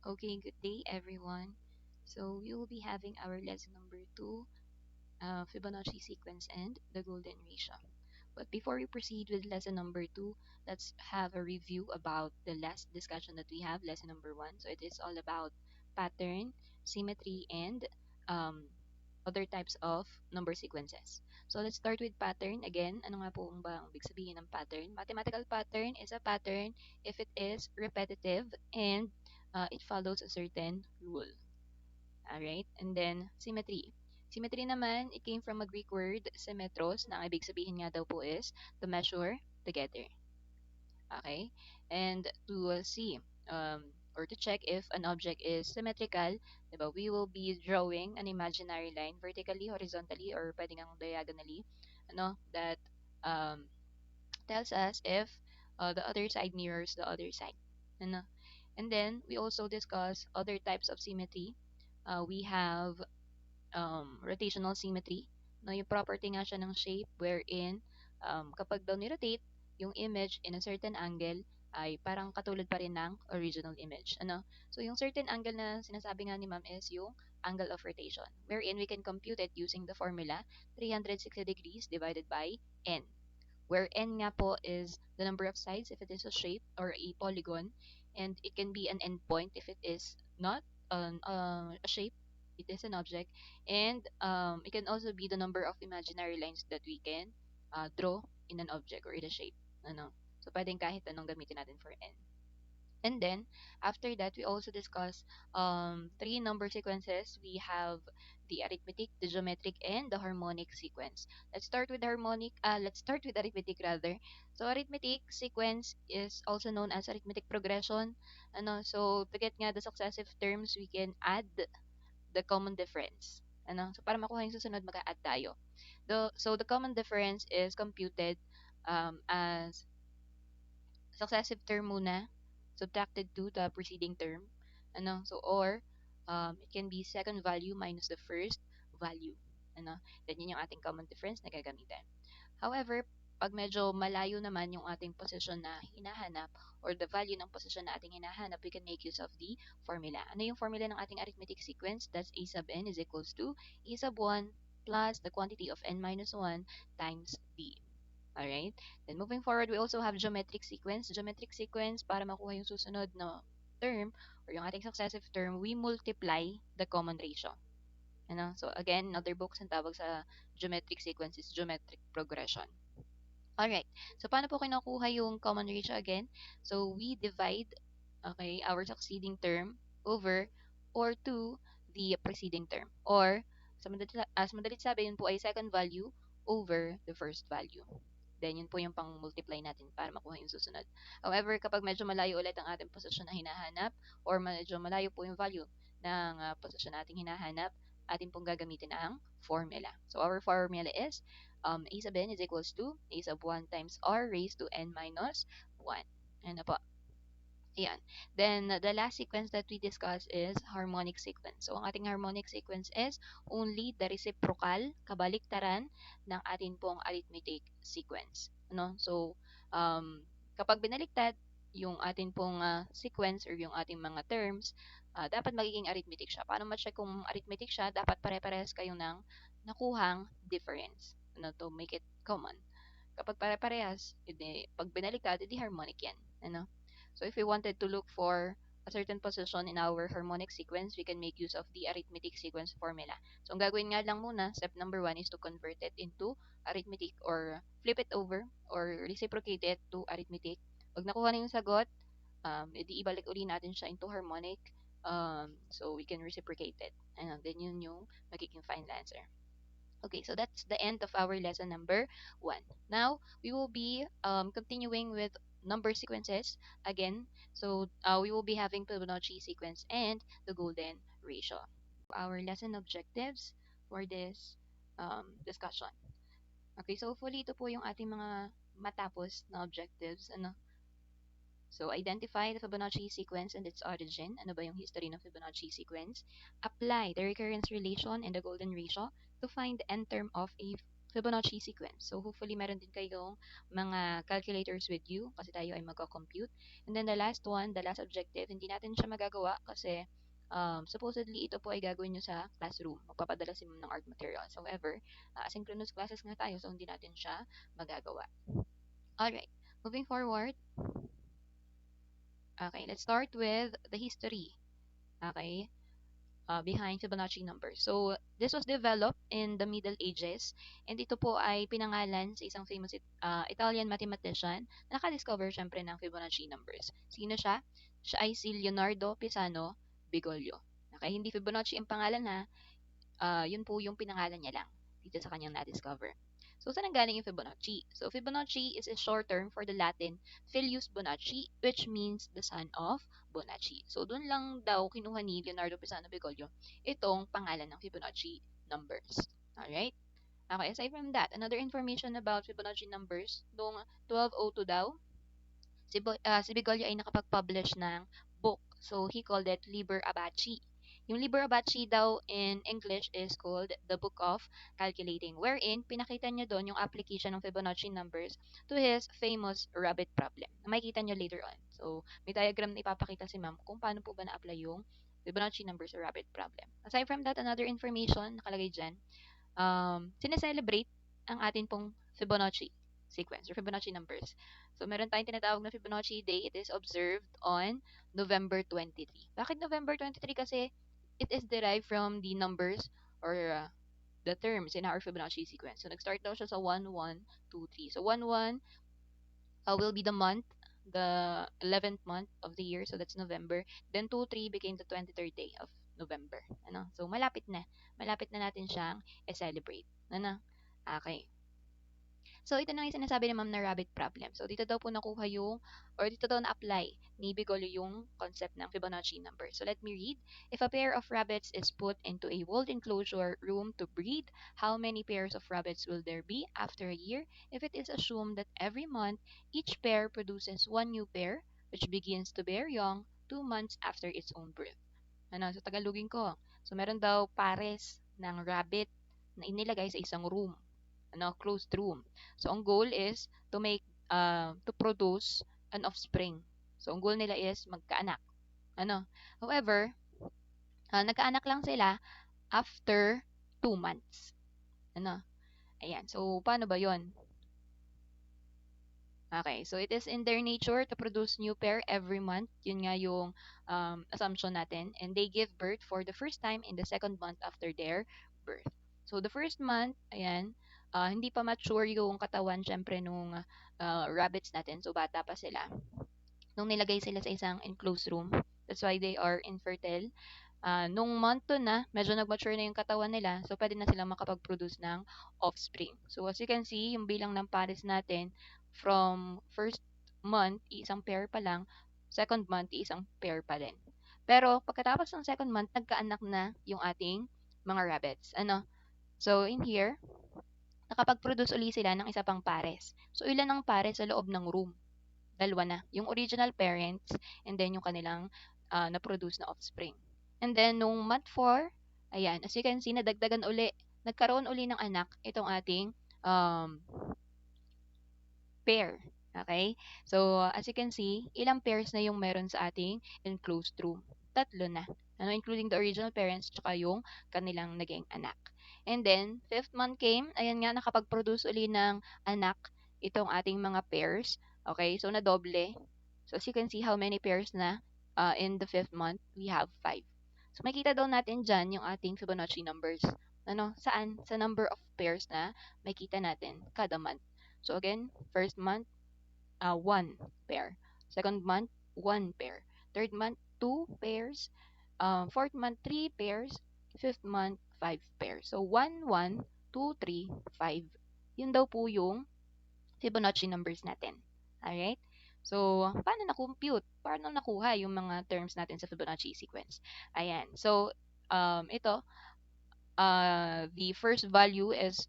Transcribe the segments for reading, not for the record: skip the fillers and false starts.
Okay, good day everyone. So we will be having our lesson number 2, Fibonacci sequence and the golden ratio. But before we proceed with lesson number 2, let's have a review about the last discussion that we have, lesson number 1. So it is all about pattern, symmetry, and um, other types of number sequences. So let's start with pattern. Again, ano nga po ba ang ibig sabihin ng pattern? Mathematical pattern is a pattern if it is repetitive and it follows a certain rule. Alright? And then, symmetry. Symmetry naman, it came from a Greek word, symmetros, na ang ibig sabihin nga daw po is to measure together. Okay? And to see or to check if an object is symmetrical, diba, we will be drawing an imaginary line vertically, horizontally, or pwede ngang diagonally, that um, tells us if the other side mirrors the other side. Ano? And then, we also discuss other types of symmetry. We have rotational symmetry. No, yung property nga siya ng shape wherein kapag daw ni-rotate yung image in a certain angle ay parang katulad pa rin ng original image. Ano? So, yung certain angle na sinasabi nga ni ma'am is yung angle of rotation, wherein we can compute it using the formula 360 degrees divided by n, where n nga po is the number of sides if it is a shape or a polygon, and it can be an endpoint if it is not a shape, it is an object, and it can also be the number of imaginary lines that we can draw in an object or in a shape. Ano? So, pwedeng kahit anong gamitin natin for n. And then, after that, we also discuss three number sequences. We have the arithmetic, the geometric, and the harmonic sequence. Let's start with harmonic. Let's start with arithmetic rather. So, arithmetic sequence is also known as arithmetic progression. Ano, so to get nga the successive terms, we can add the common difference. Ano, so para makuha yung susunod, mag-add tayo. So the common difference is computed as successive term muna, subtracted to the preceding term. Ano? So, or, it can be second value minus the first value. Ano? Then, yun yung ating common difference na gagamitin. However, pag medyo malayo naman yung ating position na hinahanap or the value ng position na ating hinahanap, we can make use of the formula. Ano yung formula ng ating arithmetic sequence? That's a sub n is equals to a sub 1 plus the quantity of n minus 1 times d. Alright? Then moving forward, we also have geometric sequence. Geometric sequence, para makuha yung susunod na term or yung ating successive term, we multiply the common ratio. Ano? So again, another books ang tawag sa geometric sequence is geometric progression. Alright. So paano po kinukuha yung common ratio again? So we divide our succeeding term over or to the preceding term. Or, as madalit sabi, yun po ay second value over the first value. Then, yun po yung pang-multiply natin para makuha yung susunod. However, kapag medyo malayo ulit ang ating posisyon na hinahanap or medyo malayo po yung value ng posisyon nating hinahanap, atin pong gagamitin ang formula. So, our formula is a sub n is equals to a sub 1 times r raised to n minus 1. Ano po? Ayan. Then, the last sequence that we discuss is harmonic sequence. So, ang ating harmonic sequence is only the reciprocal, kabaliktaran ng atin pong arithmetic sequence. Ano? So, kapag binaliktad yung atin pong sequence or yung ating mga terms, dapat magiging arithmetic siya. Paano ma-check kung arithmetic siya? Dapat pare-parehas kayo ng nakuhang difference. Ano, to make it common. Kapag pare-parehas, pag binaliktad, edi harmonic yan. Ano? So if we wanted to look for a certain position in our harmonic sequence, we can make use of the arithmetic sequence formula. So ang gagawin nga lang muna, step number 1 is to convert it into arithmetic or flip it over or reciprocate it to arithmetic. Pag nakuha na yung sagot, edi ibalik uli natin siya into harmonic, so we can reciprocate it. And then yun yung magiging final answer. Okay, so that's the end of our lesson number 1. Now, we will be continuing with number sequences again. So, we will be having Fibonacci sequence and the golden ratio. Our lesson objectives for this discussion. Okay, so hopefully ito po yung ating mga matapos na objectives. Ano? So, identify the Fibonacci sequence and its origin. Ano ba yung history ng Fibonacci sequence? Apply the recurrence relation and the golden ratio to find the end term of a Fibonacci sequence. So, hopefully, meron din kayong mga calculators with you kasi tayo ay magko-compute. And then, the last one, the last objective, hindi natin siya magagawa kasi supposedly, ito po ay gagawin nyo sa classroom. Magpapadala si ma'am ng art materials. However, asynchronous classes nga tayo, so hindi natin siya magagawa. Alright, moving forward. Okay, let's start with the history. Okay, behind Fibonacci numbers. So, this was developed in the Middle Ages, and ito po ay pinangalan sa isang famous Italian mathematician na nakadiscover syempre ng Fibonacci numbers. Sino siya? Siya ay si Leonardo Pisano Bigoglio. Okay, hindi Fibonacci ang pangalan ha, yun po yung pinangalan niya lang dito sa kanyang na-discover. So, saan galing yung Fibonacci? So, Fibonacci is a short term for the Latin Filius Bonacci, which means the son of Bonacci. So, dun lang daw kinuha ni Leonardo Pisano Bigoglio itong pangalan ng Fibonacci numbers. Alright? Okay, aside from that, another information about Fibonacci numbers, noong 1202 daw, si Bigoglio ay nakapag-publish ng book. So, he called it Liber Abaci. Yung Liber Abaci daw in English is called the Book of Calculating, wherein pinakita niya doon yung application ng Fibonacci numbers to his famous rabbit problem. Makikita niyo later on. So, may diagram na ipapakita si ma'am kung paano po ba na-apply yung Fibonacci numbers sa rabbit problem. Aside from that, another information nakalagay dyan, sineselebrate ang atin pong Fibonacci sequence or Fibonacci numbers. So, meron tayong tinatawag na Fibonacci Day. It is observed on November 23. Bakit November 23? Kasi it is derived from the numbers or the terms in our Fibonacci sequence. So, nag-start daw siya sa 1, 1, 2, 3. So, 1, 1 will be the month, the 11th month of the year. So, that's November. Then, 2, 3 became the 23rd day of November. Ano? So, malapit na. Malapit na natin siyang i-celebrate. Ano? Okay. So, ito na yung sinasabi ni ma'am na rabbit problem. So, dito daw po nakuha yung, or dito daw na-apply ni Bigelow yung concept ng Fibonacci number. So, let me read. If a pair of rabbits is put into a walled enclosure room to breed, how many pairs of rabbits will there be after a year? If it is assumed that every month, each pair produces one new pair, which begins to bear young 2 months after its own birth. Ano, so Tagalogin ko. So, meron daw pares ng rabbit na inilagay sa isang room, closed room. So, ang goal is to produce an offspring. So, ang goal nila is magkaanak. However, nagkaanak lang sila after 2 months. Ayan. So, paano ba yon? Okay, so it is in their nature to produce new pair every month. Yun nga yung assumption natin. And they give birth for the first time in the second month after their birth. So the first month, ayan, hindi pa mature yung katawan syempre nung rabbits natin. So bata pa sila. Nung nilagay sila sa isang enclosed room, that's why they are infertile. Nung month 2 na, medyo nag-mature na yung katawan nila, so pwede na silang makapag-produce ng offspring. So as you can see, yung bilang ng pares natin, from first month, isang pair pa lang, second month, isang pair pa din. Pero pagkatapos ng second month, nagkaanak na yung ating mga rabbits. So in here, nakapag-produce uli sila ng isa pang pares. So ilan ang pares sa loob ng room? Dalawa na. Yung original parents and then yung kanilang na-produce na offspring. And then, nung month 4, ayan, as you can see, nadagdagan uli. Nagkaroon uli ng anak itong ating pair. Okay? So, as you can see, ilang pairs na yung meron sa ating enclosed room? 3 na. Including the original parents tsaka yung kanilang naging anak. And then, 5th month came, ayan nga, nakapag-produce uli ng anak itong ating mga pairs. Okay? So, nadoble. So, as you can see, how many pairs na in the 5th month? We have 5. So, makita daw natin dyan yung ating Fibonacci numbers. Saan? Sa number of pairs na makita natin kada month. So, again, first month, 1 pair. Second month, 1 pair. Third month, 2 pairs. Fourth month, 3 pairs. Fifth month, 5 pairs. So, 1, 1, 2, 3, 5. Yun daw po yung Fibonacci numbers natin. Alright? So, paano na-compute? Paano nakuha yung mga terms natin sa Fibonacci sequence? Ayan. So, ito, the first value is,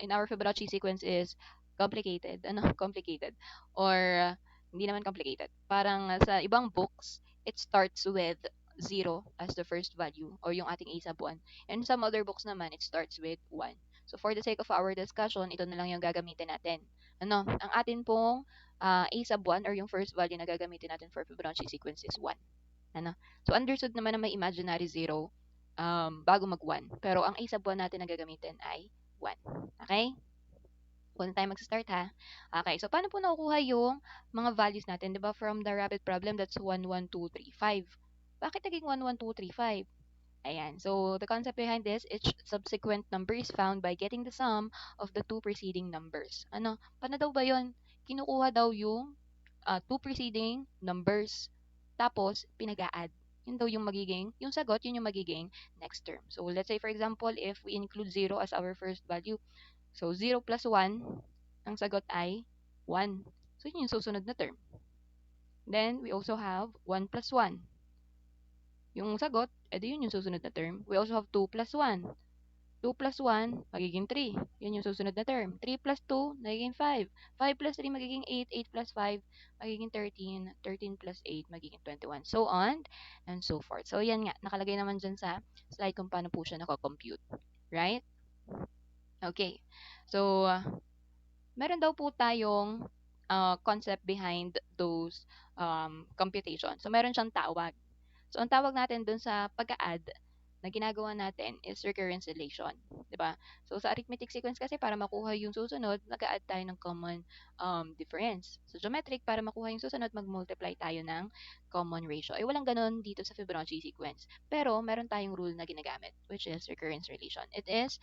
in our Fibonacci sequence is complicated. Complicated. Or, hindi naman complicated. Parang sa ibang books, it starts with 0 as the first value or yung ating A sub 1. And some other books naman, it starts with 1. So for the sake of our discussion, ito na lang yung gagamitin natin. Ano, ang atin pong a sub 1 or yung first value na gagamitin natin for Fibonacci sequence is 1. Ano? So understood naman na may imaginary 0 bago mag 1. Pero ang a sub 1 natin na gagamitin ay 1. Okay? Kung tayo mag-start ha. Okay, so paano po nakukuha yung mga values natin? Diba from the rapid problem, that's 1, 1, 2, 3, 5. Bakit naging 1, 1, 2, 3, 5? Ayan. So, the concept behind this, each subsequent number is found by getting the sum of the two preceding numbers. Ano? Paano daw ba yun? Kinukuha daw yung two preceding numbers. Tapos, pinag-a-add. Yun daw yung magiging, yung sagot, yun yung magiging next term. So, let's say for example, if we include 0 as our first value, so 0 plus 1, ang sagot ay 1. So, yun yung susunod na term. Then, we also have 1 plus 1. Yung sagot, edi yun yung susunod na term. We also have 2 plus 1. 2 plus 1, magiging 3. Yun yung susunod na term. 3 plus 2, magiging 5. 5 plus 3, magiging 8. 8 plus 5, magiging 13. 13 plus 8, magiging 21. So on and so forth. So yan nga, nakalagay naman dyan sa slide kung paano po siya nakakompute. Right? Okay. So, meron daw po tayong concept behind those computation. So, meron siyang tawag. So, ang tawag natin dun sa pag-add na ginagawa natin is recurrence relation. 'Di ba? So, sa arithmetic sequence kasi para makuha yung susunod, nag-add tayo ng common difference. So, geometric, para makuha yung susunod, mag-multiply tayo ng common ratio. Ay, walang ganun dito sa Fibonacci sequence. Pero, meron tayong rule na ginagamit, which is recurrence relation. It is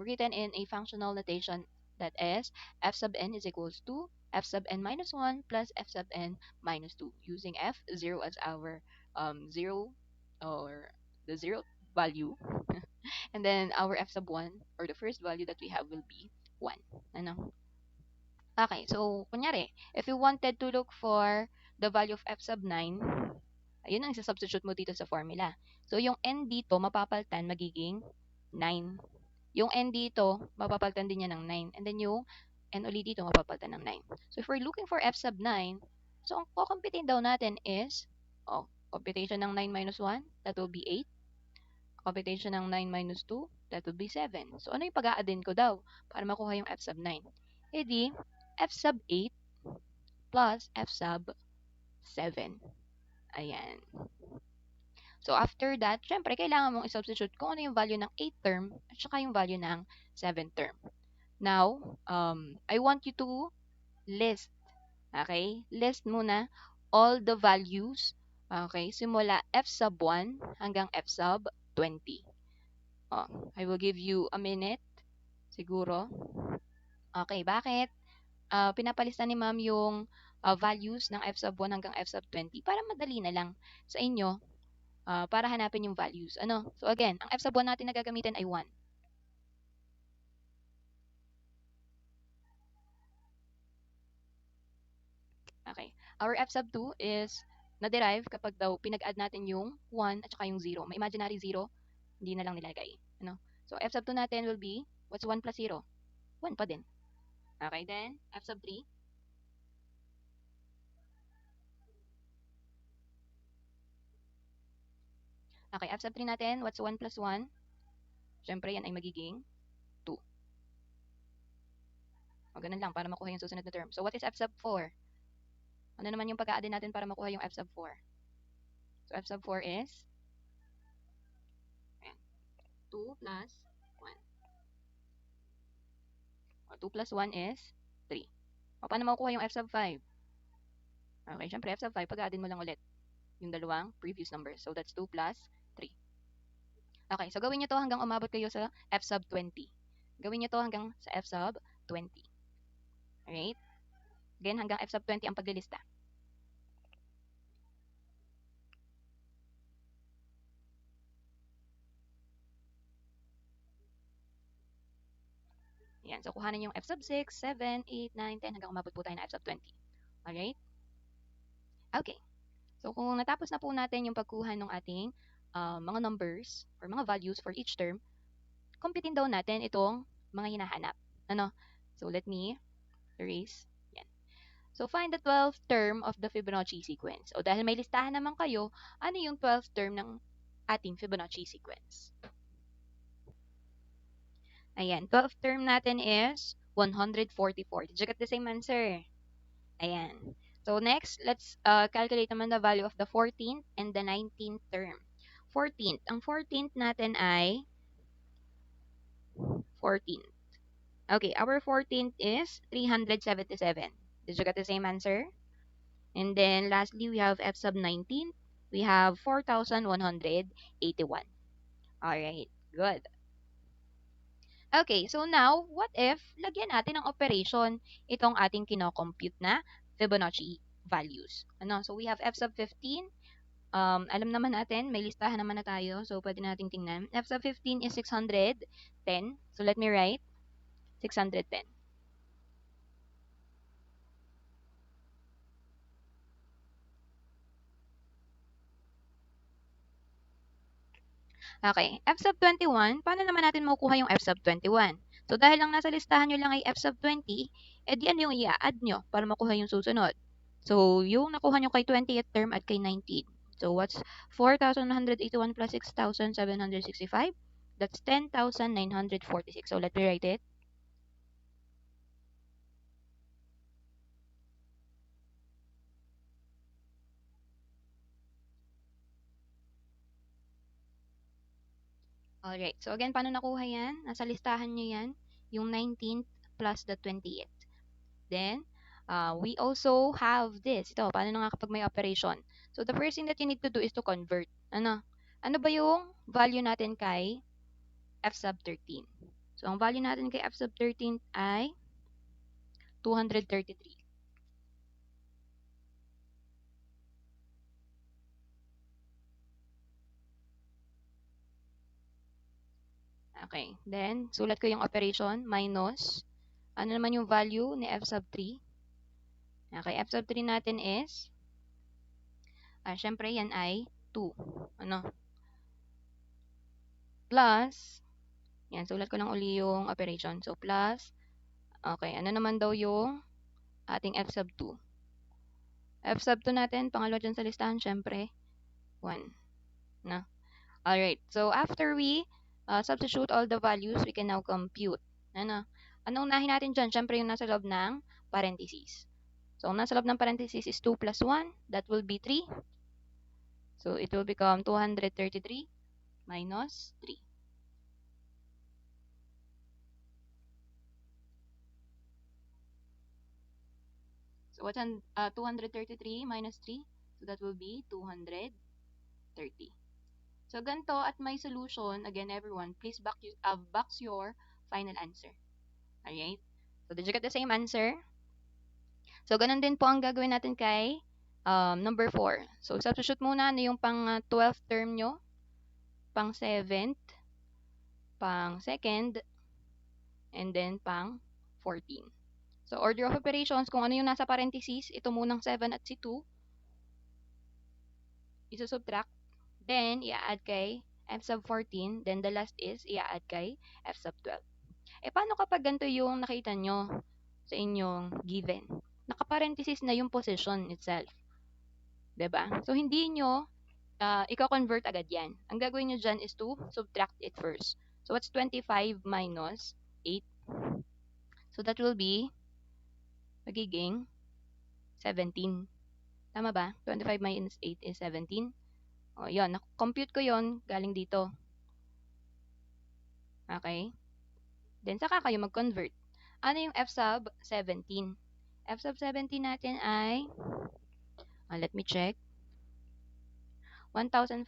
written in a functional notation that is f sub n is equals to f sub n minus 1 plus f sub n minus 2, using f0 as our 0 or the 0 value and then our f sub 1 or the first value that we have will be 1. Ano? Okay, so kunyari, if you wanted to look for the value of f sub 9, ayun ang isa-substitute mo dito sa formula. So yung n dito mapapalitan magiging 9. Yung n dito mapapalitan din niya ng 9. And then yung n ulit dito mapapalitan ng 9. So if we're looking for f sub 9, so ang kukumpitin daw natin is computation ng 9 minus 1, that will be 8. Computation ng 9 minus 2, that would be 7. So, ano yung pag-a-addin ko daw para makuha yung f sub 9? E di, f sub 8 plus f sub 7. Ayan. So, after that, syempre, kailangan mong i-substitute kung ano yung value ng 8 term at saka yung value ng 7 term. Now, I want you to list. Okay? List muna all the values. Okay? Simula f sub 1 hanggang f sub 20. I will give you a minute. Siguro. Okay, bakit? Pinapalista ni ma'am yung values ng f sub 1 hanggang f sub 20 para madali na lang sa inyo para hanapin yung values. Ano? So again, ang f sub 1 natin na gagamitin ay 1. Okay. Our f sub 2 is na-derive kapag daw pinag-add natin yung 1 at saka yung 0. May imaginary 0, hindi na lang nilagay. Ano? So f sub 2 natin will be, what's 1 plus 0? 1 pa din. Okay, then f sub 3. Okay, f sub 3 natin, what's 1 plus 1? Siyempre, yan ay magiging 2. O, ganun lang, para makuha yung susunod na term. So, what is f sub 4? Ano naman yung pag-a-add natin para makuha yung f sub 4? So, f sub 4 is 2 plus 1. O, 2 plus 1 is 3. O, paano makukuha yung f sub 5? Okay, siyempre, f sub 5, pag-a-addin mo lang ulit yung dalawang previous numbers. So, that's 2 plus 3. Okay, so gawin nyo to hanggang umabot kayo sa f sub 20. Gawin nyo to hanggang sa f sub 20. Alright? Again, hanggang f sub 20 ang paglilista. Yan. So, kuhanin yung f sub 6, 7, 8, 9, 10, hanggang umabot po tayo na f sub 20. Alright? Okay. So, kung natapos na po natin yung pagkuha ng ating mga numbers or mga values for each term, computein daw natin itong mga hinahanap. Ano? So, let me erase. Yan. So, find the 12th term of the Fibonacci sequence. O, dahil may listahan naman kayo, ano yung 12th term ng ating Fibonacci sequence? Ayan, 12th term natin is 144. Did you get the same answer? Ayan. So next, let's calculate naman the value of the 14th and the 19th term. 14th. Ang 14th natin ay 14. Okay, our 14th is 377. Did you get the same answer? And then lastly, we have f sub 19. We have 4,181. Alright, good. Okay, so now, what if lagyan natin ng operation itong ating kinocompute na Fibonacci values? Ano? So we have f sub 15. Alam naman natin, may listahan naman na tayo. So pwede nating tingnan. F sub 15 is 610. So let me write 610. Okay, F sub 21, paano naman natin makukuha yung F sub 21? So dahil lang nasa listahan nyo lang ay F sub 20, edi ano yung i-add nyo para makuha yung susunod? So yung nakuha nyo kay 20th term at kay 19. So what's 4,181 plus 6,765? That's 10,946. So let me write it. Alright, so again, paano nakuha yan? Nasa listahan nyo yan, yung 19th plus the 20th. Then, we also have this. Ito, paano na nga kapag may operation? So, the first thing that you need to do is to convert. Ano? Ano ba yung value natin kay f sub 13? So, ang value natin kay f sub 13 ay 233. Okay. Then, sulat ko yung operation minus. Ano naman yung value ni f sub 3? Okay. F sub 3 natin is, syempre yan ay 2. Ano? Plus, yan, sulat ko lang uli yung operation. So, plus, okay, ano naman daw yung ating f sub 2? F sub 2 natin, pangalawa dyan sa listahan, syempre, 1. Na? Alright, so after we substitute all the values, we can now compute. Ano? Anong unahin natin dyan? Syempre yung nasa loob ng parentheses. So, ang nasa loob ng parentheses is 2 plus 1. That will be 3. So, it will become 233 minus 3. So, what's 233 minus 3? So, that will be 230. So, ganito at may solution. Again, everyone, please box your final answer. Alright? So, did you get the same answer? So, ganun din po ang gagawin natin kay number 4. So, substitute muna ano yung pang 12th term nyo, pang 7th, pang 2nd, and then pang 14. So, order of operations, kung ano yung nasa parentheses, ito munang 7 at si 2, isusubtract, then, i-add kay f sub 14, then the last is, i-add kay f sub 12. Eh, paano kapag ganito yung nakita nyo sa inyong given? Naka-parentheses na yung position itself. 'Di ba? So, hindi nyo i-convert agad yan. Ang gagawin nyo dyan is to subtract it first. So, what's 25 minus 8? So, that will be magiging 17. Tama ba? 25 minus 8 is 17. O, yun. Compute ko yon galing dito. Okay? Then, saka kayo mag-convert. Ano yung f sub 17? F sub 17 natin ay, let me check, 1,597.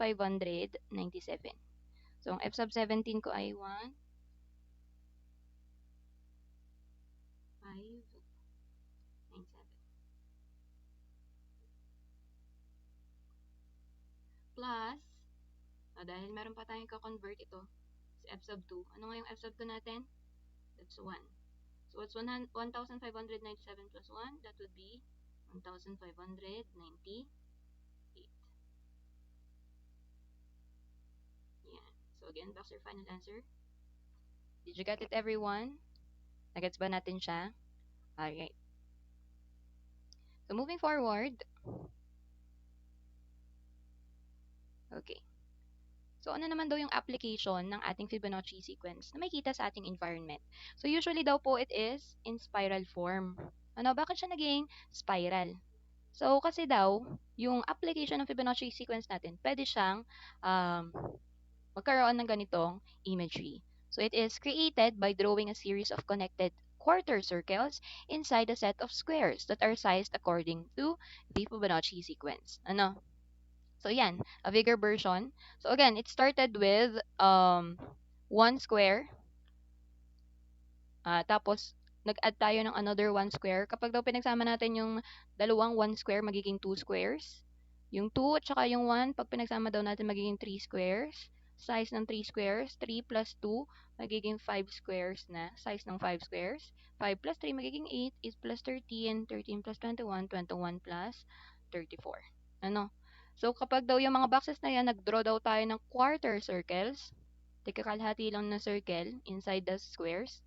So, ang f sub 17 ko ay 1, 5, 9, 7. Plus, dahil meron pa tayong ka-convert ito, si f sub 2. Ano nga yung f sub 2 natin? That's 1. So, what's 1,597 plus 1? That would be 1,598. Yeah. So, again, that's your final answer. Did you get it, everyone? Nagets ba natin siya? Alright. So, moving forward. Okay. So, ano naman daw yung application ng ating Fibonacci sequence na makikita sa ating environment? So, usually daw po it is in spiral form. Ano, bakit siya naging spiral? So, kasi daw, yung application ng Fibonacci sequence natin, pwede siyang um, magkaroon ng ganitong imagery. So, it is created by drawing a series of connected quarter circles inside a set of squares that are sized according to the Fibonacci sequence. Ano? So, yan, a bigger version. So, again, it started with one square. Tapos, nag-add tayo ng another one square. Kapag daw pinagsama natin yung dalawang one square, magiging two squares. Yung 2 at saka yung 1, pag pinagsama daw natin, magiging 3 squares. Size ng 3 squares, 3 plus 2, magiging 5 squares na. Size ng 5 squares. 5 plus 3, magiging 8. 8 plus 13, 13 plus 21, 21 plus 34. Ano? So, kapag daw yung mga boxes na yan, nag-draw daw tayo ng quarter circles, tigkakalahati lang na circle inside the squares.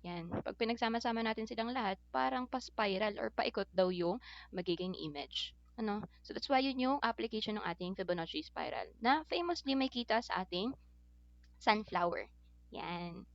Yan. Pag pinagsama-sama natin silang lahat, parang pa-spiral or paikot daw yung magiging image. Ano? So, that's why yun yung application ng ating Fibonacci spiral na famously may kita sa ating sunflower. Yan.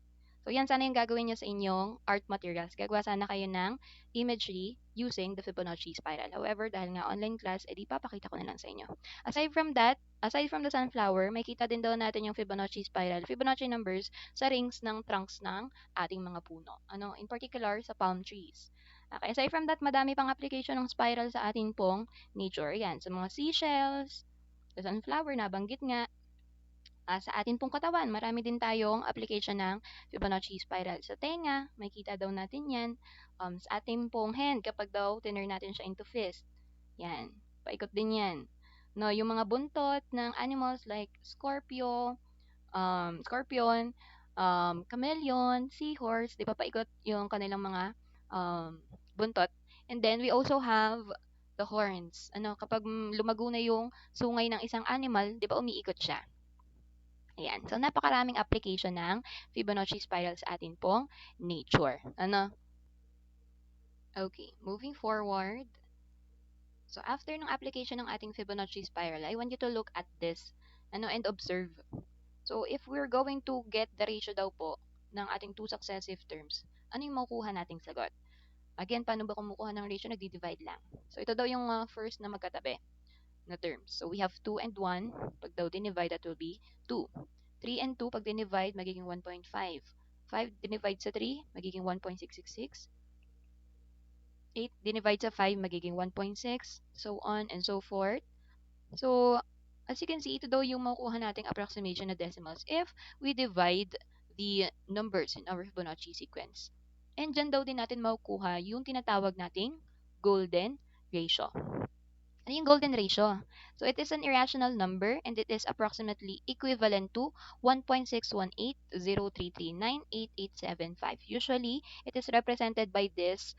So, yan sana yung gagawin nyo sa inyong art materials. Gagawa sana kayo ng imagery using the Fibonacci spiral. However, dahil nga online class, edi papakita ko na lang sa inyo. Aside from that, aside from the sunflower, may kita din daw natin yung Fibonacci spiral, Fibonacci numbers sa rings ng trunks ng ating mga puno. Ano, in particular, sa palm trees. Okay, aside from that, madami pang application ng spiral sa ating pong nature. Yan, sa mga seashells, the sunflower, nabanggit nga, sa atin pong katawan, marami din tayong application ng Fibonacci spiral. Sa tenga, makikita daw natin yan. Sa ating pong hand, kapag daw tinur natin siya into fist. Yan. Paikot din yan. No, yung mga buntot ng animals like scorpion, chameleon, seahorse, di ba paikot yung kanilang mga buntot. And then, we also have the horns. Ano, kapag lumago na yung sungay ng isang animal, di ba umiikot siya? Ayan. So, napakaraming application ng Fibonacci spiral sa atin pong nature. Ano? Okay. Moving forward. So, after ng application ng ating Fibonacci spiral, I want you to look at this and observe. So, if we're going to get the ratio daw po ng ating two successive terms, ano yung makukuha nating sagot? Again, paano ba kumukuha ng ratio? Nagdi-divide lang. So, ito daw yung first na magkatabi na terms. So, we have 2 and 1. Pag daw dinivide, that will be 2. 3 and 2, pag dinivide, magiging 1.5. 5 dinivide sa 3, magiging 1.666. 8 dinivide sa 5, magiging 1.6. So on and so forth. So, as you can see, ito daw yung makukuha nating approximation na decimals if we divide the numbers in our Fibonacci sequence. And dyan daw din natin makukuha yung tinatawag nating golden ratio. Ano yung golden ratio? So, it is an irrational number and it is approximately equivalent to 1.61803398875. Usually, it is represented by this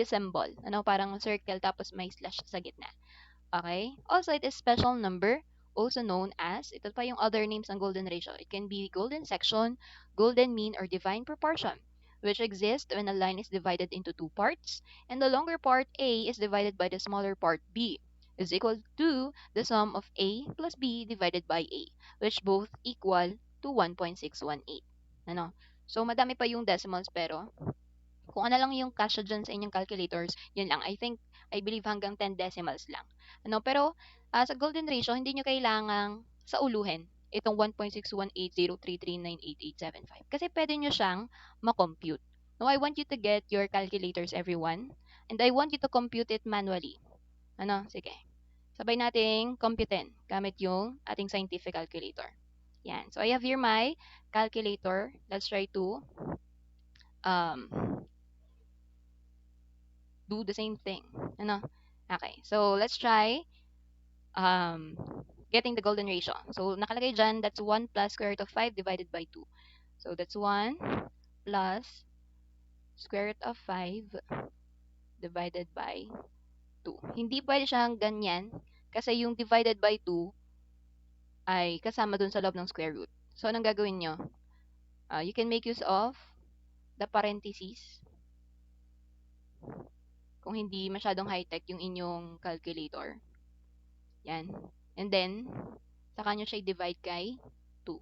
symbol. Ano, parang circle tapos may slash sa gitna. Okay? Also, it is special number, also known as, ito pa yung other names ng golden ratio. It can be golden section, golden mean, or divine proportion, which exists when a line is divided into two parts, and the longer part A is divided by the smaller part B, is equal to the sum of A plus B divided by A, which both equal to 1.618. Ano? So, madami pa yung decimals pero kung ano lang yung kasya dyan sa inyong calculators, yun lang. I believe hanggang 10 decimals lang. Ano, pero sa golden ratio, hindi nyo kailangang sa uluhin itong 1.61803398875. Kasi pwede nyo siyang makompute. Now, I want you to get your calculators, everyone. And I want you to compute it manually. Ano, sige. Sabay nating computein gamit yung ating scientific calculator. Yan. So, I have here my calculator. Let's try to um, do the same thing. Ano? Okay. So, let's try um, getting the golden ratio. So, nakalagay dyan, that's 1 plus square root of 5 divided by 2. So, that's 1 plus square root of 5 divided by 2. Hindi pwede siyang ganyan kasi yung divided by 2 ay kasama dun sa loob ng square root. So, anong gagawin nyo? You can make use of the parentheses kung hindi masyadong high-tech yung inyong calculator. Yan. And then, Saka nyo siya i-divide kay 2.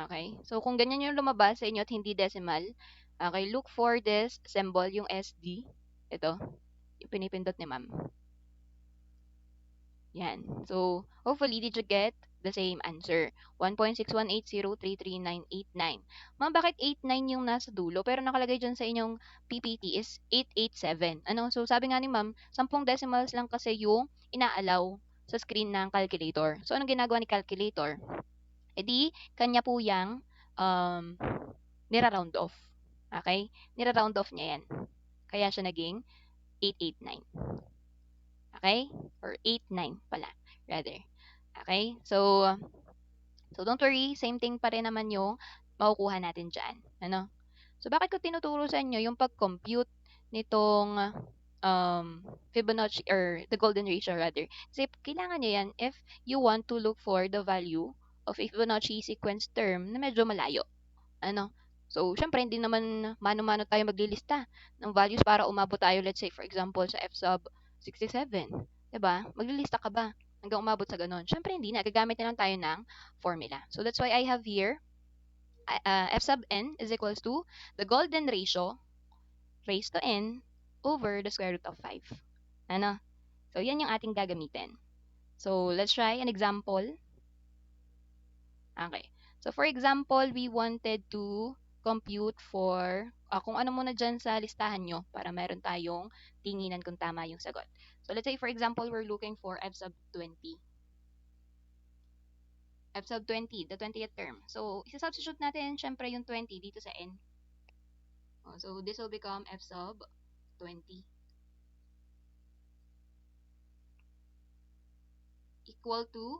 Okay? So, kung ganyan yung lumabas sa inyo at hindi decimal, okay, look for this symbol, yung SD. Ito, yung pinipindot ni ma'am. Yan. So, hopefully, did you get the same answer? 1.618033989. Ma'am, bakit 89 yung nasa dulo? Pero nakalagay dyan sa inyong PPT is 887. Ano? So, sabi nga ni ma'am, 10 decimals lang kasi yung inaalaw sa screen ng calculator. So, anong ginagawa ni calculator? E di, kanya po yung nira-round off. Okay? Nira-round off niya yan. Kaya siya naging 889. Okay? Or 89 pala, rather. Okay? So don't worry, same thing pa rin naman yung makukuha natin dyan. Ano? So, bakit ko tinuturo sa inyo yung pag-compute nitong Fibonacci or the golden ratio rather. Kasi kailangan nyo yan if you want to look for the value of a Fibonacci sequence term na medyo malayo. Ano? So, syempre, hindi naman mano-mano tayo maglilista ng values para umabot tayo, let's say, for example, sa F sub 67. Diba? Maglilista ka ba hanggang umabot sa ganun? Syempre, hindi na. Gagamit na lang tayo ng formula. So, that's why I have here F sub n is equals to the golden ratio raised to n over the square root of 5. Ano? So, yan yung ating gagamitin. So, let's try an example. Okay. So, for example, we wanted to compute for, kung ano muna dyan sa listahan nyo para meron tayong tinginan kung tama yung sagot. So, let's say, for example, we're looking for F sub 20. F sub 20, the 20th term. So, isa-substitute natin, syempre, yung 20 dito sa n. So, this will become F sub 20 equal to,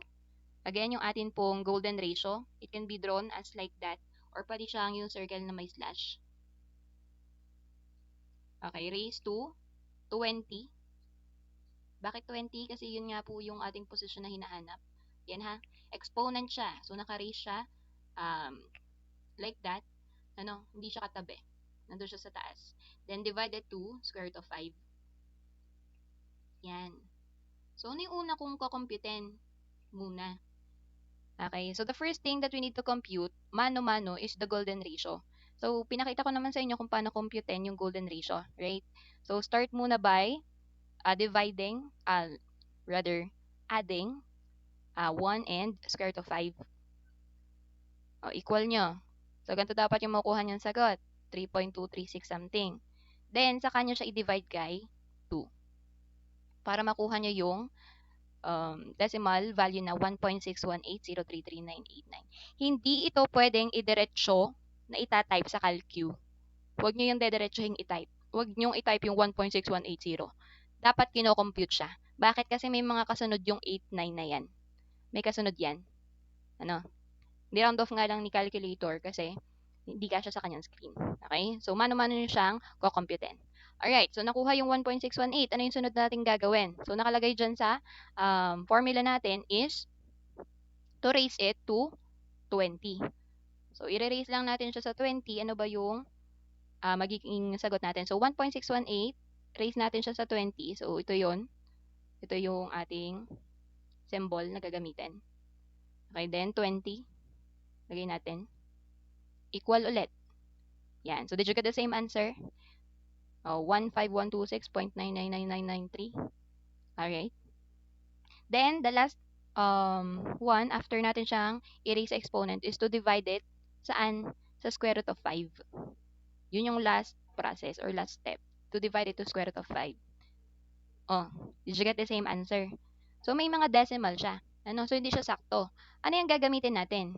again, yung atin pong golden ratio. It can be drawn as like that or pwede siyang yung circle na may slash. Okay, raised to 20. Bakit 20? Kasi yun nga po yung ating posisyon na hinahanap. Yan ha. Exponent siya. So, naka-raise siya like that. Ano, hindi siya katabi. Nandun siya sa taas. Then, divided to square root of 5. Yan. So, ano yung una kong kukumputin muna? Okay, so the first thing that we need to compute, mano-mano, is the golden ratio. So, pinakita ko naman sa inyo kung paano computein yung golden ratio, right? So, start muna by dividing, rather, adding 1 and square root of 5. Equal nyo. So, ganito dapat yung makukuha niyong sagot. 3.236 something. Then, saka nyo siya i-divide kay 2. Para makuha nyo yung decimal value na 1.618033989. Hindi ito pwedeng idiretso na itatype sa CalQ. Huwag nyo yung dediretsohin i-type. Huwag nyo i-type yung 1.6180. Dapat kino-compute siya. Bakit? Kasi may mga kasunod yung 89 na yan. May kasunod yan. Ano? Ni-round off nga lang ni calculator kasi hindi kasya sa kanyang screen. Okay? So, mano-mano nyo siyang kukomputin. Alright, so nakuha yung 1.618. Ano yung sunod natin gagawin? So, nakalagay dyan sa formula natin is to raise it to 20. So, i-raise lang natin siya sa 20. Ano ba yung magiging sagot natin? So, 1.618, raise natin siya sa 20. So, ito yon. Ito yung ating symbol na gagamitin. Okay, then 20. Lagay natin. Equal ulit. Yan. So, did you get the same answer? 15126.999993. Alright. Then, the last one, after natin siyang i-raise sa exponent, is to divide it saan? Sa square root of 5. Yun yung last process or last step. To divide it to square root of 5. Did you get the same answer? So, may mga decimal siya. Ano? So, hindi siya sakto. Ano yung gagamitin natin?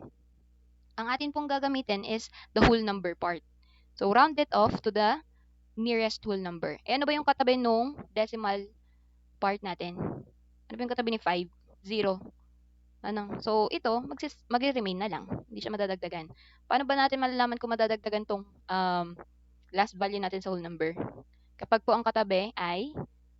Ang atin pong gagamitin is the whole number part. So, round it off to the nearest whole number. Ano ba yung katabi nung decimal part natin? Ano ba yung katabi ni 5? 0. Ano? So, ito, mag-remain na lang. Hindi siya madadagdagan. Paano ba natin malalaman kung madadagdagan tong last value natin sa whole number? Kapag po ang katabi ay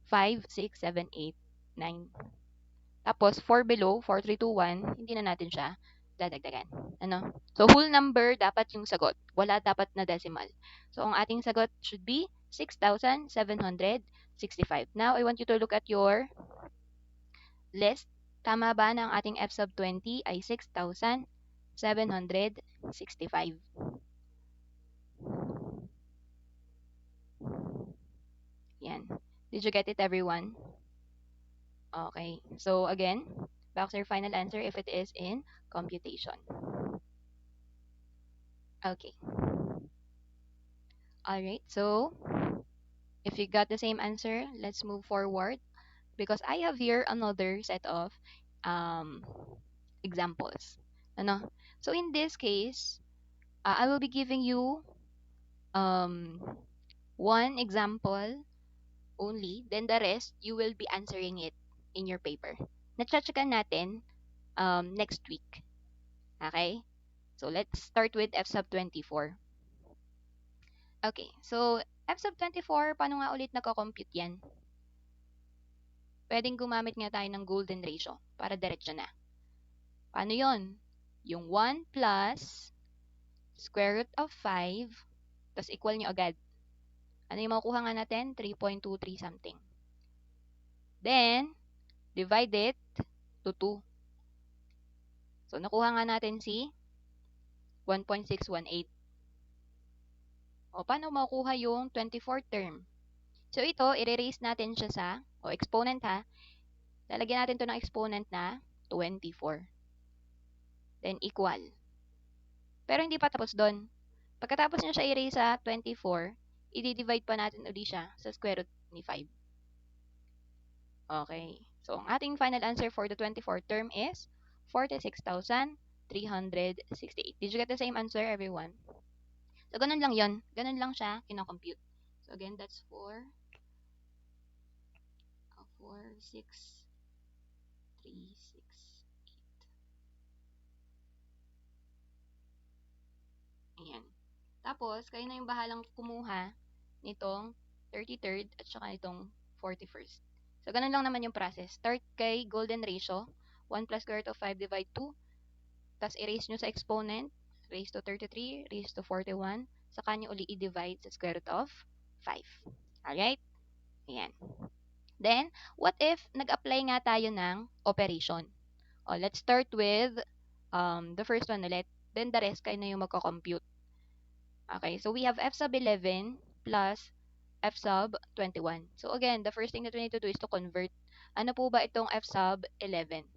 5, 6, 7, 8, 9. Tapos, 4 below, 4, 3, 2, 1, hindi na natin siya dadagdagan. Ano? So, whole number dapat yung sagot. Wala dapat na decimal. So, ang ating sagot should be 6,765. Now, I want you to look at your list. Tama ba na ang ating f sub 20 ay 6,765? Yan. Did you get it, everyone? Okay. So again, back to your final answer if it is in computation. Okay. Alright. So if you got the same answer, let's move forward because I have here another set of um, examples. Ano? So in this case, I will be giving you um, one example only, then the rest, you will be answering it in your paper. Na-checkan natin next week. Okay? So let's start with F sub 24. Okay, so F sub 24, paano nga ulit nagko-compute yan? Pwedeng gumamit nga tayo ng golden ratio para diretso na. Paano yon? Yung 1 plus square root of 5, tas equal nyo agad. Ano yung makukuha nga natin? 3.23 something. Then, divide it to 2. So, nakuha nga natin si 1.618. O, paano makukuha yung 24th term? So, ito, i-erase natin siya sa, exponent ha. Lalagyan natin to ng exponent na 24. Then, equal. Pero hindi pa tapos doon. Pagkatapos nyo siya i-erase sa 24, i-divide pa natin ulit siya sa square root ni 5. Okay. So, ang ating final answer for the 24th term is 46,368. Did you get the same answer, everyone? So, ganun lang yon. Ganun lang siya kinocompute. So, again, that's 4, 6, 3, 6, 8. Ayan. Tapos, kayo na yung bahalang kumuha nitong 33rd at saka itong 41st. So, ganun lang naman yung process. Start kay golden ratio. 1 plus square root of 5 divide 2. Tapos, erase nyo sa exponent. Raise to 33, raise to 41. Saka nyo uli i-divide sa square root of 5. Alright? Ayan. Then, what if nag-apply nga tayo ng operation? Let's start with the first one ulit. Then, the rest kayo na yung magko-compute. Okay, so we have f sub 11 plus f sub 21. So again, the first thing that we need to do is to convert. Ano po ba itong f sub 11?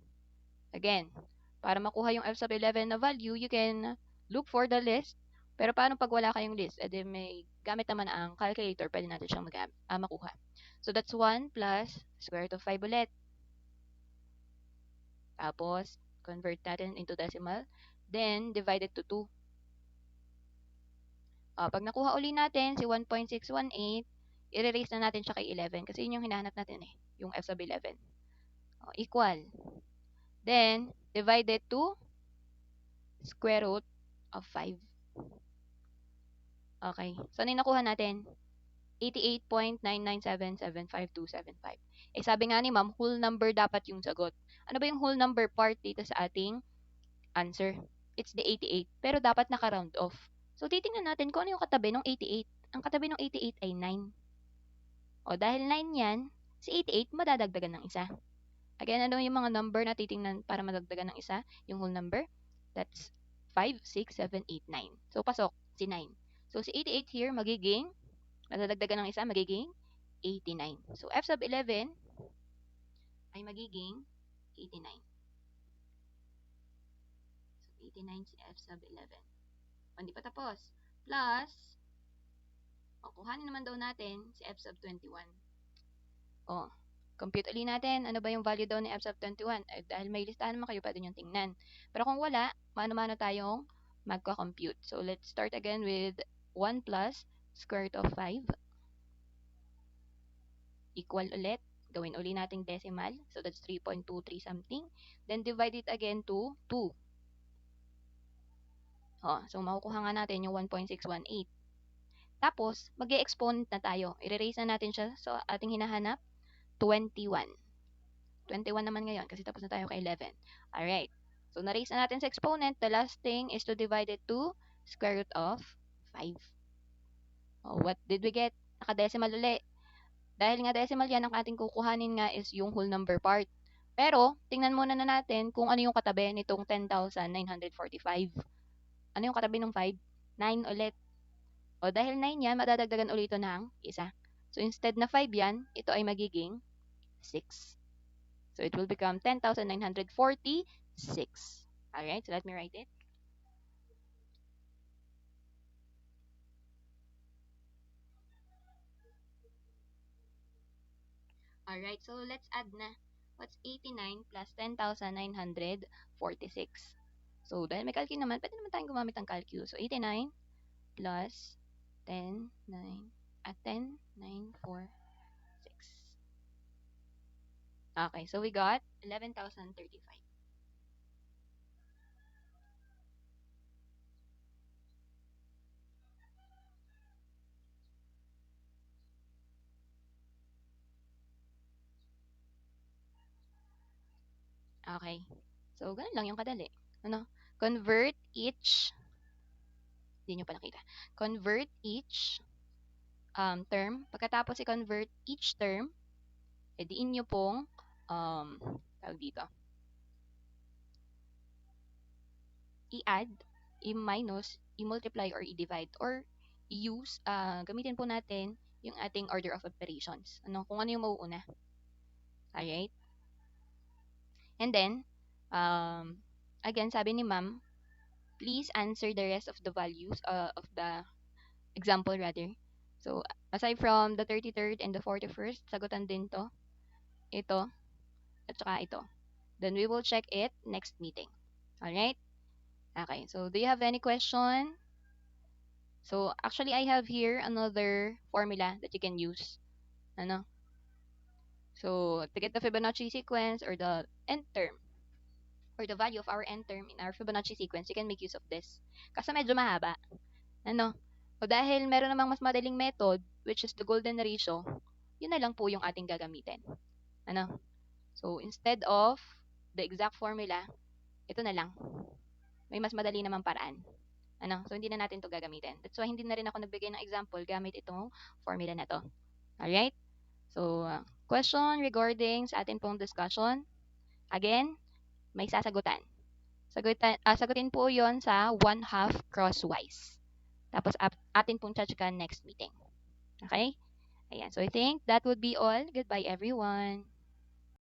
Again, para makuha yung f sub 11 na value, you can look for the list. Pero paano pag wala kayong list? E di may gamit naman ang calculator, pwede natin siyang makuha. So that's 1 plus square root of 5 ulit. Tapos, convert natin into decimal. Then, divide it to 2. Pag nakuha uli natin si 1.618, i-erase na natin siya kay 11 kasi yun yung hinahanap natin yung f sub 11. Equal. Then, divide it to square root of 5. Okay. So, ano yung nakuha natin? 88.99775,275. Sabi nga ni ma'am, whole number dapat yung sagot. Ano ba yung whole number part dito sa ating answer? It's the 88. Pero dapat naka-round off. So, titingnan natin kung ano yung katabi ng 88. Ang katabi ng 88 ay 9. Dahil 9 yan, si 88 madadagdagan ng isa. Again, ano yung mga number na titingnan para madagdagan ng isa? Yung whole number? That's 5, 6, 7, 8, 9. So, pasok si 9. So, si 88 here magiging, madadagdagan ng isa, magiging 89. So, f sub 11 ay magiging 89. So, 89 si f sub 11. Hindi pa tapos. Plus, kuhanin naman daw natin si f sub 21. Compute ulit natin. Ano ba yung value daw ni f sub 21? Dahil may listahan naman kayo, pwede nyo tingnan. Pero kung wala, mano-mano tayong magka-compute. So, let's start again with 1 plus square root of 5. Equal ulit. Gawin ulit nating decimal. So, that's 3.23 something. Then, divide it again to 2. So, makukuha nga natin yung 1.618. Tapos, mag-e-exponent na tayo. I-erase na natin siya sa ating hinahanap. 21. 21 naman ngayon kasi tapos na tayo kay 11. Alright. So, na-raise na natin sa exponent. The last thing is to divide it to square root of 5. What did we get? Naka-decimal ulit. Dahil nga decimal yan, ang ating kukuhanin nga is yung whole number part. Pero, tingnan muna na natin kung ano yung katabi nitong 10,945. Ano yung katabi ng 5? 9 ulit. O dahil 9 yan, madadagdagan ulit ito ng isa. So instead na 5 yan, ito ay magiging 6. So it will become 10,946. Alright, so let me write it. Alright, so let's add na. What's 89 plus 10,946? So dahil may calculus naman, pwede naman tayong gumamit ng calculus. So 89 plus 10, 9, at 10, 9, 4, 6. Okay, so we got 11,035. Okay. So, ganun lang yung kadali. Ano? Convert each, hindi nyo pa nakita. Convert each term. Pagkatapos i-convert each term, ediin nyo pong, tawag dito, i-add, i-minus, i-multiply, or i-divide, or i-use, gamitin po natin yung ating order of operations. Ano? Kung ano yung mauuna. Alright? And then, again, sabi ni ma'am, please answer the rest of the values of the example rather. So, aside from the 33rd and the 41st, sagutan din to, ito, at saka ito. Then we will check it next meeting. Alright? Okay, so do you have any question? So, actually, I have here another formula that you can use. Ano? So, to get the Fibonacci sequence or the end term, or the value of our end term in our Fibonacci sequence, you can make use of this. Kasi medyo mahaba. Ano? O dahil meron namang mas madaling method, which is the golden ratio, yun na lang po yung ating gagamitin. Ano? So, instead of the exact formula, ito na lang. May mas madali namang paraan. Ano? So, hindi na natin to gagamitin. That's why hindi na rin ako nagbigay ng example gamit itong formula na to. Alright? So, question regarding sa atin pong discussion. Again, may sasagutan. Sagutin po yon sa 1/2 crosswise. Tapos, atin pong chachkan next meeting. Okay? Ayan. So, I think that would be all. Goodbye, everyone.